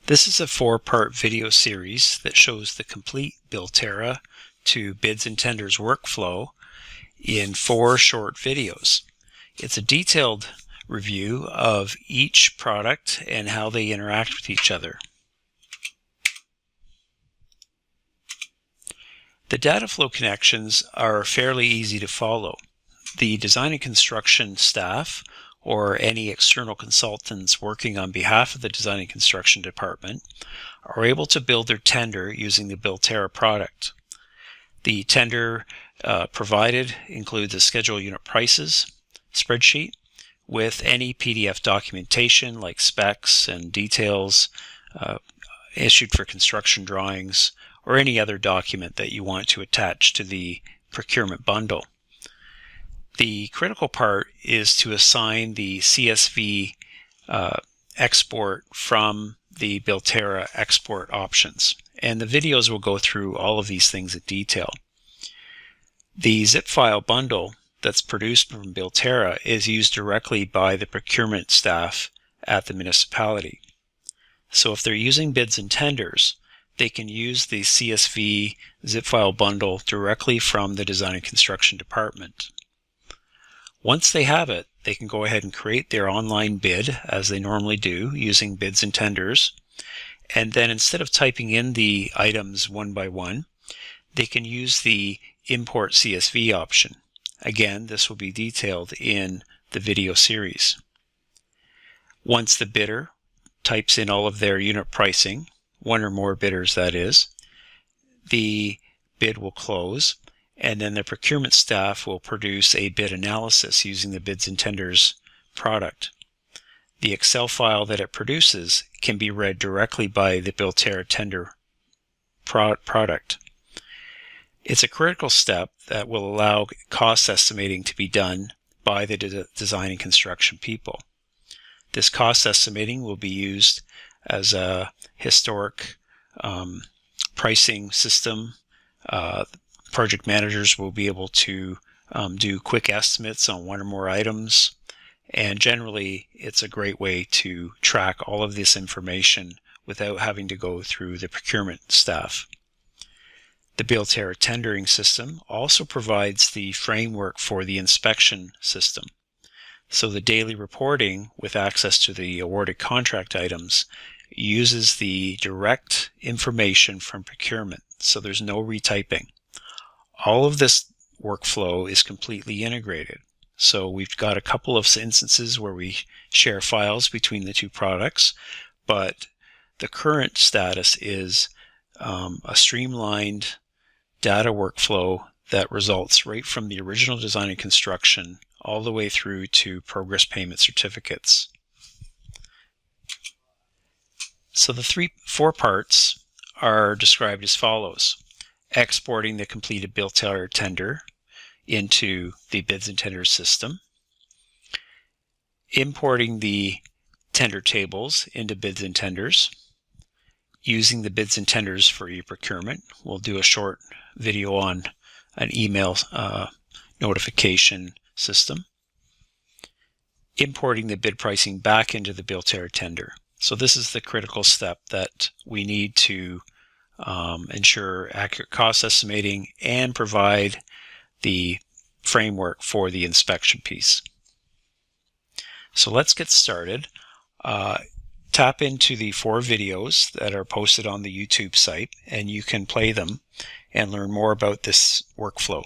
This is a 4-part video series that shows the complete Builterra to bids and tenders workflow in 4 short videos. It's a detailed review of each product and how they interact with each other. The data flow connections are fairly easy to follow. The design and construction staff or any external consultants working on behalf of the design and construction department are able to build their tender using the Builterra product. The tender provided includes a schedule unit prices spreadsheet with any PDF documentation like specs and details issued for construction drawings or any other document that you want to attach to the procurement bundle. The critical part is to assign the CSV export from the Builterra export options, and the videos will go through all of these things in detail. The zip file bundle that's produced from Builterra is used directly by the procurement staff at the municipality. So if they're using bids and tenders, they can use the CSV zip file bundle directly from the design and construction department. Once they have it, they can go ahead and create their online bid as they normally do using bids and tenders. And then instead of typing in the items one by one, they can use the import CSV option. Again, this will be detailed in the video series. Once the bidder types in all of their unit pricing, one or more bidders that is, the bid will close, and then the procurement staff will produce a bid analysis using the bids and tenders product. The Excel file that it produces can be read directly by the Builterra tender product. It's a critical step that will allow cost estimating to be done by the design and construction people. This cost estimating will be used as a historic pricing system. Project managers will be able to do quick estimates on one or more items, and generally it's a great way to track all of this information without having to go through the procurement staff. The Builterra tendering system also provides the framework for the inspection system. So the daily reporting with access to the awarded contract items uses the direct information from procurement, so there's no retyping. All of this workflow is completely integrated. So we've got a couple of instances where we share files between the two products, but the current status is a streamlined data workflow that results right from the original design and construction all the way through to progress payment certificates. So the 4 parts are described as follows: exporting the completed Builterra tender into the bids and tenders system, importing the tender tables into bids and tenders, using the bids and tenders for e-procurement. We'll do a short video on an email notification system, importing the bid pricing back into the Builterra tender. So this is the critical step that we need to ensure accurate cost estimating and provide the framework for the inspection piece. So let's get started. Tap into the 4 videos that are posted on the YouTube site, and you can play them and learn more about this workflow.